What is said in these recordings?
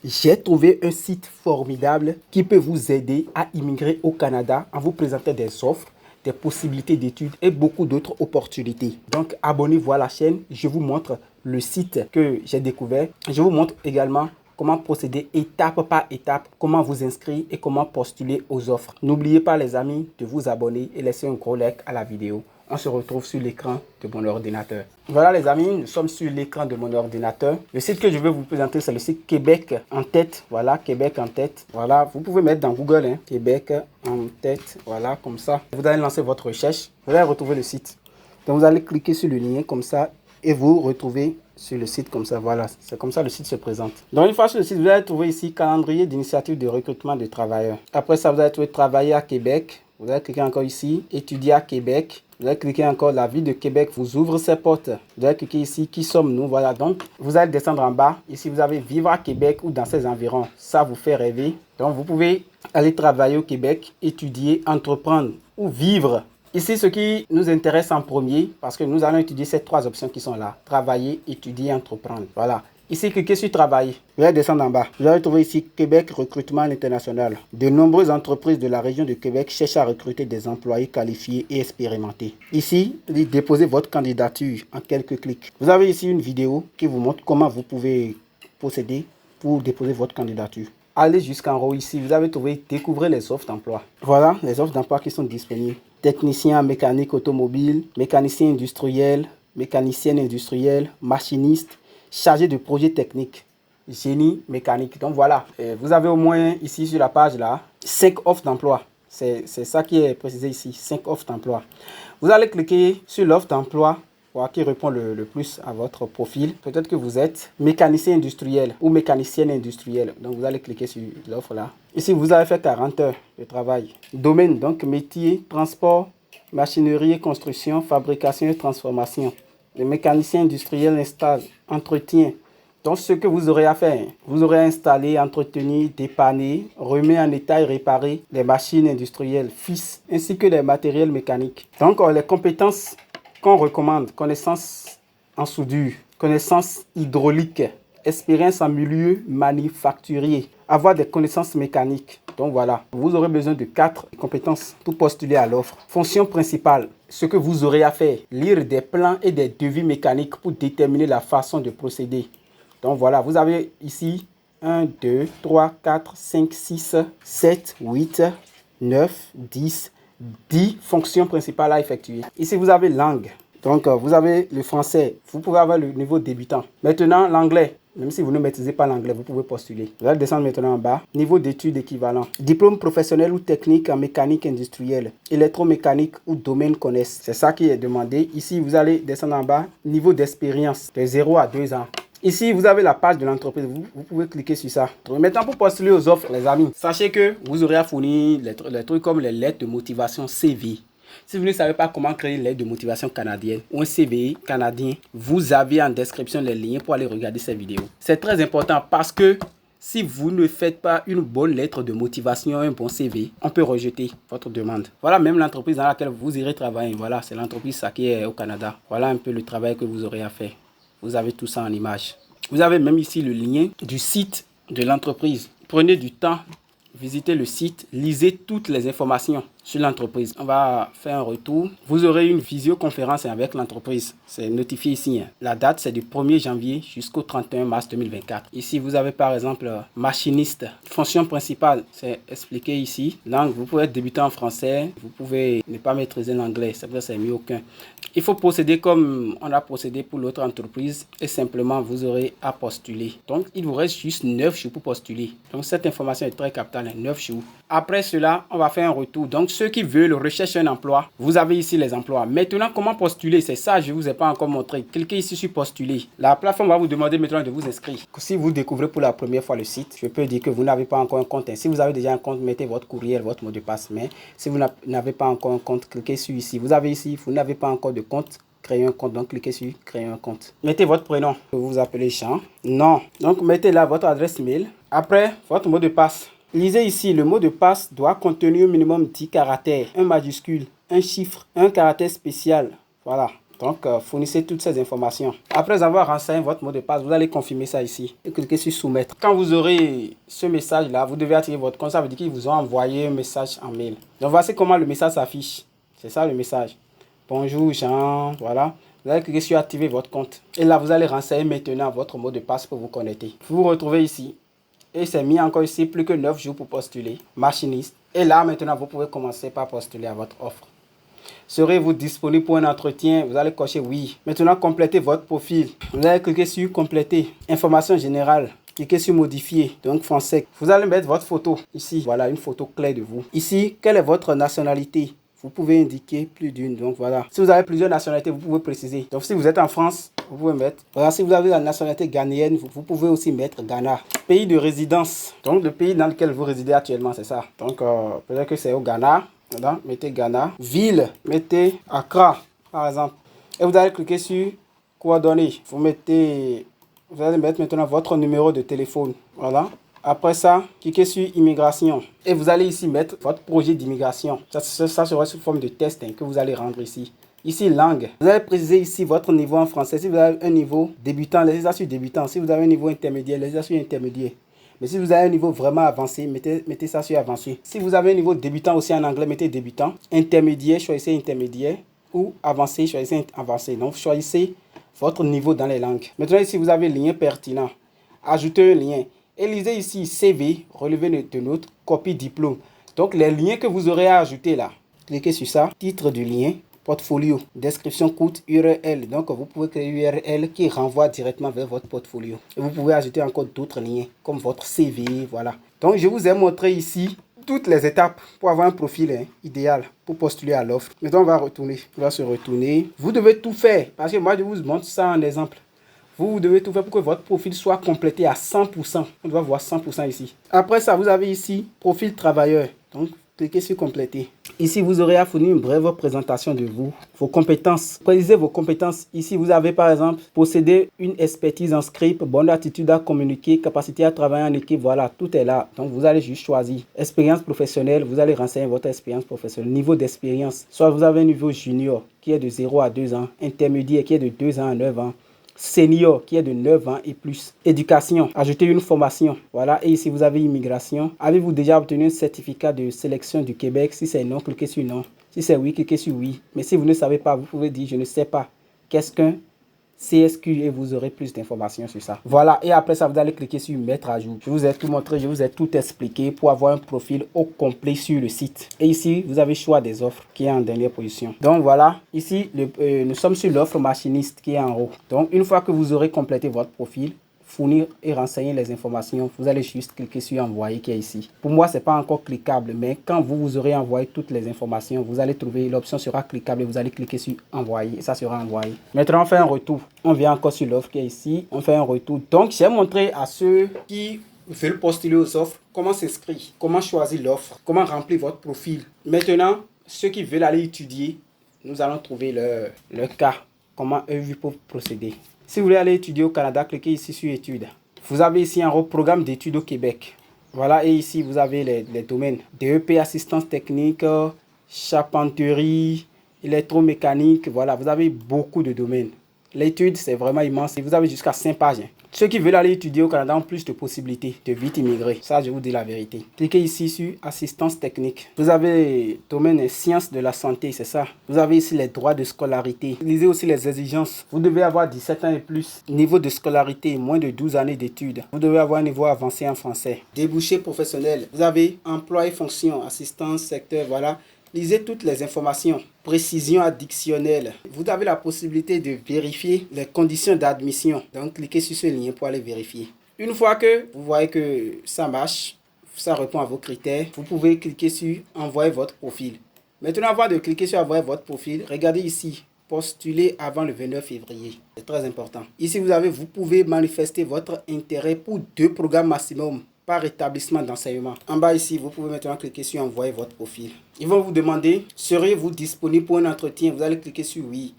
J'ai trouvé un site formidable qui peut vous aider à immigrer au Canada en vous présentant des offres, des possibilités d'études et beaucoup d'autres opportunités. Donc abonnez-vous à la chaîne, je vous montre le site que j'ai découvert. Je vous montre également comment procéder étape par étape, comment vous inscrire et comment postuler aux offres. N'oubliez pas les amis de vous abonner et laisser un gros like à la vidéo. On se retrouve sur l'écran de mon ordinateur. Voilà les amis, nous sommes sur l'écran de mon ordinateur. Le site que je vais vous présenter, c'est le site Québec en tête. Voilà, Québec en tête. Voilà, vous pouvez mettre dans Google, hein, Québec en tête. Voilà, comme ça. Vous allez lancer votre recherche. Vous allez retrouver le site. Donc vous allez cliquer sur le lien comme ça et vous retrouvez sur le site comme ça. Voilà, c'est comme ça le site se présente. Donc une fois sur le site, vous allez trouver ici calendrier d'initiative de recrutement de travailleurs. Après ça, vous allez trouver travailler à Québec. Vous allez cliquer encore ici, étudier à Québec. Vous allez cliquer encore, la ville de Québec vous ouvre ses portes. Vous allez cliquer ici, qui sommes-nous? Voilà, donc vous allez descendre en bas. Ici, vous avez vivre à Québec ou dans ses environs. Ça vous fait rêver. Donc, vous pouvez aller travailler au Québec, étudier, entreprendre ou vivre. Ici, ce qui nous intéresse en premier, parce que nous allons étudier ces trois options qui sont là. Travailler, étudier, entreprendre. Voilà. Ici, cliquez sur travailler. Vous allez descendre en bas. Vous allez trouver ici Québec recrutement international. De nombreuses entreprises de la région de Québec cherchent à recruter des employés qualifiés et expérimentés. Ici, déposez votre candidature en quelques clics. Vous avez ici une vidéo qui vous montre comment vous pouvez procéder pour déposer votre candidature. Allez jusqu'en haut ici, vous avez trouvé découvrir les offres d'emploi. Voilà les offres d'emploi qui sont disponibles. Technicien en mécanique automobile, mécanicien industriel, mécanicienne industrielle, machiniste, chargé de projet technique, génie mécanique. Donc voilà, vous avez au moins ici sur la page là 5 offres d'emploi. C'est ça qui est précisé ici, 5 offres d'emploi. Vous allez cliquer sur l'offre d'emploi qui répond le plus à votre profil. Peut-être que vous êtes mécanicien industriel ou mécanicienne industrielle. Donc vous allez cliquer sur l'offre là. Ici vous avez fait 40 heures de travail. Domaine, donc métier, transport, machinerie et construction, fabrication et transformation. Le mécanicien industriel installe, entretien. Donc, ce que vous aurez à faire, vous aurez installé, entretenu, dépanner, remettre en état et réparer les machines industrielles fixes ainsi que les matériels mécaniques. Donc, les compétences qu'on recommande, connaissances en soudure, connaissances hydrauliques, expérience en milieu manufacturier, avoir des connaissances mécaniques. Donc voilà, vous aurez besoin de 4 compétences pour postuler à l'offre. Fonction principale, ce que vous aurez à faire, lire des plans et des devis mécaniques pour déterminer la façon de procéder. Donc voilà, vous avez ici 1, 2, 3, 4, 5, 6, 7, 8, 9, 10 fonctions principales à effectuer. Ici, vous avez langue. Donc, vous avez le français. Vous pouvez avoir le niveau débutant. Maintenant, l'anglais. Même si vous ne maîtrisez pas l'anglais, vous pouvez postuler. Vous allez descendre maintenant en bas. Niveau d'études équivalent. Diplôme professionnel ou technique en mécanique industrielle, électromécanique ou domaine connaissent. C'est ça qui est demandé. Ici, vous allez descendre en bas. Niveau d'expérience de 0 à 2 ans. Ici, vous avez la page de l'entreprise. Vous pouvez cliquer sur ça. Maintenant, pour postuler aux offres, les amis, sachez que vous aurez à fournir les trucs comme les lettres de motivation CV. Si vous ne savez pas comment créer une lettre de motivation canadienne ou un CV canadien, vous avez en description les liens pour aller regarder ces vidéos. C'est très important parce que si vous ne faites pas une bonne lettre de motivation, un bon CV, on peut rejeter votre demande. Voilà même l'entreprise dans laquelle vous irez travailler. Voilà, c'est l'entreprise qui est au Canada. Voilà un peu le travail que vous aurez à faire. Vous avez tout ça en image. Vous avez même ici le lien du site de l'entreprise. Prenez du temps, visitez le site, lisez toutes les informations sur l'entreprise. On va faire un retour. Vous aurez une visioconférence avec l'entreprise. C'est notifié ici. La date, c'est du 1er janvier jusqu'au 31 mars 2024. Ici, vous avez par exemple machiniste. Fonction principale, c'est expliqué ici. Langue, vous pouvez être débutant en français. Vous pouvez ne pas maîtriser l'anglais. C'est vrai, c'est mieux aucun. Il faut procéder comme on a procédé pour l'autre entreprise et simplement vous aurez à postuler. Donc, il vous reste juste 9 jours pour postuler. Donc, cette information est très capitale, 9 jours. Après cela, on va faire un retour. Donc, ceux qui veulent rechercher un emploi, vous avez ici les emplois. Maintenant, comment postuler? C'est ça, je ne vous ai pas encore montré. Cliquez ici sur postuler. La plateforme va vous demander maintenant de vous inscrire. Si vous découvrez pour la première fois le site, je peux dire que vous n'avez pas encore un compte. Si vous avez déjà un compte, mettez votre courriel, votre mot de passe. Mais si vous n'avez pas encore un compte, cliquez sur ici. Vous avez ici, vous n'avez pas encore de compte. Créer un compte, donc cliquez sur créer un compte. Mettez votre prénom, vous vous appelez Jean. Non, donc mettez là votre adresse mail. Après, votre mot de passe. Lisez ici, le mot de passe doit contenir au minimum 10 caractères, un majuscule, un chiffre, un caractère spécial. Voilà. Donc, fournissez toutes ces informations. Après avoir renseigné votre mot de passe, vous allez confirmer ça ici et cliquez sur soumettre. Quand vous aurez ce message-là, vous devez activer votre compte. Ça veut dire qu'ils vous ont envoyé un message en mail. Donc, voici comment le message s'affiche. C'est ça le message. Bonjour Jean, voilà. Vous allez cliquer sur activer votre compte. Et là, vous allez renseigner maintenant votre mot de passe pour vous connecter. Vous vous retrouvez ici. Et c'est mis encore ici plus que 9 jours pour postuler. Machiniste. Et là, maintenant, vous pouvez commencer par postuler à votre offre. Serez-vous disponible pour un entretien? Vous allez cocher oui. Maintenant, complétez votre profil. Vous allez cliquer sur compléter. Information générale. Cliquez sur modifier. Donc français. Vous allez mettre votre photo ici. Voilà une photo claire de vous. Ici, quelle est votre nationalité? Vous pouvez indiquer plus d'une. Donc voilà. Si vous avez plusieurs nationalités, vous pouvez préciser. Donc si vous êtes en France, vous pouvez mettre. Voilà, si vous avez la nationalité ghanéenne, vous pouvez aussi mettre Ghana. Pays de résidence. Donc le pays dans lequel vous résidez actuellement, c'est ça. Donc peut-être que c'est au Ghana. Voilà, mettez Ghana. Ville, mettez Accra, par exemple. Et vous allez cliquer sur coordonnées. Vous allez mettre maintenant votre numéro de téléphone. Voilà. Après ça, cliquez sur immigration. Et vous allez ici mettre votre projet d'immigration. Ça sera sous forme de test que vous allez rendre ici. Ici, langue. Vous allez préciser ici votre niveau en français. Si vous avez un niveau débutant, laissez ça sur débutant. Si vous avez un niveau intermédiaire, laissez ça sur intermédiaire. Mais si vous avez un niveau vraiment avancé, mettez ça sur avancé. Si vous avez un niveau débutant aussi en anglais, mettez débutant. Intermédiaire, choisissez intermédiaire. Ou avancé, choisissez avancé. Donc, choisissez votre niveau dans les langues. Maintenant, ici, vous avez lien pertinent. Ajoutez un lien. Et lisez ici CV, relevé de notes, copie diplôme. Donc, les liens que vous aurez à ajouter là. Cliquez sur ça. Titre du lien. Portfolio, description courte, URL. Donc, vous pouvez créer une URL qui renvoie directement vers votre portfolio. Et vous pouvez ajouter encore d'autres liens, comme votre CV, voilà. Donc, je vous ai montré ici toutes les étapes pour avoir un profil idéal pour postuler à l'offre. Maintenant, on va retourner. On va se retourner. Vous devez tout faire, parce que moi, je vous montre ça en exemple. Vous devez tout faire pour que votre profil soit complété à 100%. On doit voir 100% ici. Après ça, vous avez ici profil travailleur. Donc, cliquez sur compléter. Ici, vous aurez à fournir une brève présentation de vous, vos compétences. Précisez vos compétences. Ici, vous avez par exemple posséder une expertise en script, bonne attitude à communiquer, capacité à travailler en équipe. Voilà, tout est là. Donc, vous allez juste choisir. Expérience professionnelle, vous allez renseigner votre expérience professionnelle. Niveau d'expérience, soit vous avez un niveau junior qui est de 0 à 2 ans, intermédiaire qui est de 2 ans à 9 ans, senior qui est de 9 ans et plus. Éducation, ajoutez une formation. Voilà, et ici vous avez immigration. Avez-vous déjà obtenu un certificat de sélection du Québec? Si c'est non, cliquez sur non. Si c'est oui, cliquez sur oui. Mais si vous ne savez pas, vous pouvez dire je ne sais pas. Qu'est-ce qu'un CSQ et vous aurez plus d'informations sur ça. Voilà, et après ça, vous allez cliquer sur mettre à jour. Je vous ai tout montré, je vous ai tout expliqué pour avoir un profil au complet sur le site. Et ici, vous avez choix des offres qui est en dernière position. Donc voilà, ici, nous sommes sur l'offre machiniste qui est en haut. Donc une fois que vous aurez complété votre profil, fournir et renseigner les informations, vous allez juste cliquer sur envoyer qui est ici. Pour moi, c'est pas encore cliquable, mais quand vous aurez envoyé toutes les informations, vous allez trouver l'option sera cliquable et vous allez cliquer sur envoyer et ça sera envoyé. Maintenant, on fait un retour. On vient encore sur l'offre qui est ici. On fait un retour. Donc, j'ai montré à ceux qui veulent postuler aux offres comment s'inscrire, comment choisir l'offre, comment remplir votre profil. Maintenant, ceux qui veulent aller étudier, nous allons trouver leur cas, comment eux peuvent procéder. Si vous voulez aller étudier au Canada, cliquez ici sur études. Vous avez ici un programme d'études au Québec. Voilà, et ici vous avez les domaines. DEP, assistance technique, charpenterie, électromécanique. Voilà, vous avez beaucoup de domaines. L'étude, c'est vraiment immense et vous avez jusqu'à 5 pages. Ceux qui veulent aller étudier au Canada ont plus de possibilités de vite immigrer. Ça, je vous dis la vérité. Cliquez ici sur assistance technique. Vous avez domaine sciences de la santé, c'est ça. Vous avez ici les droits de scolarité. Lisez aussi les exigences. Vous devez avoir 17 ans et plus. Niveau de scolarité, moins de 12 années d'études. Vous devez avoir un niveau avancé en français. Débouché professionnel. Vous avez emploi et fonction, assistance, secteur, voilà. Lisez toutes les informations. Précision additionnelle. Vous avez la possibilité de vérifier les conditions d'admission. Donc, cliquez sur ce lien pour aller vérifier. Une fois que vous voyez que ça marche, ça répond à vos critères, vous pouvez cliquer sur envoyer votre profil. Maintenant, avant de cliquer sur envoyer votre profil, regardez ici. Postuler avant le 29 février. C'est très important. Ici, vous pouvez manifester votre intérêt pour 2 programmes maximum par établissement d'enseignement. En bas ici, vous pouvez maintenant cliquer sur envoyer votre profil. Ils vont vous demander, seriez-vous disponible pour un entretien? Vous allez cliquer sur oui.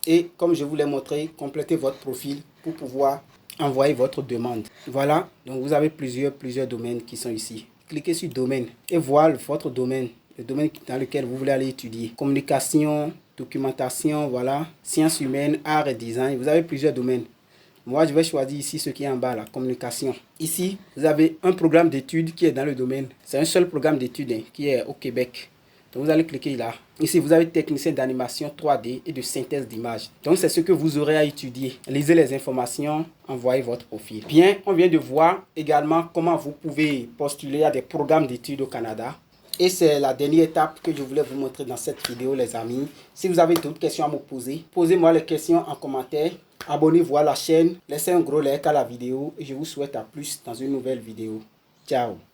Et comme je vous l'ai montré, complétez votre profil pour pouvoir envoyer votre demande. Voilà, donc vous avez plusieurs domaines qui sont ici. Cliquez sur domaine et voir votre domaine, le domaine dans lequel vous voulez aller étudier. Communication, documentation, voilà, sciences humaines, art et design. Vous avez plusieurs domaines. Moi, je vais choisir ici ce qui est en bas, la communication. Ici, vous avez un programme d'études qui est dans le domaine. C'est un seul programme d'études qui est au Québec. Donc, vous allez cliquer là. Ici, vous avez technicien d'animation 3D et de synthèse d'images. Donc, c'est ce que vous aurez à étudier. Lisez les informations, envoyez votre profil. Bien, on vient de voir également comment vous pouvez postuler à des programmes d'études au Canada. Et c'est la dernière étape que je voulais vous montrer dans cette vidéo, les amis. Si vous avez d'autres questions à me poser, posez-moi les questions en commentaire. Abonnez-vous à la chaîne, laissez un gros like à la vidéo et je vous souhaite à plus dans une nouvelle vidéo. Ciao!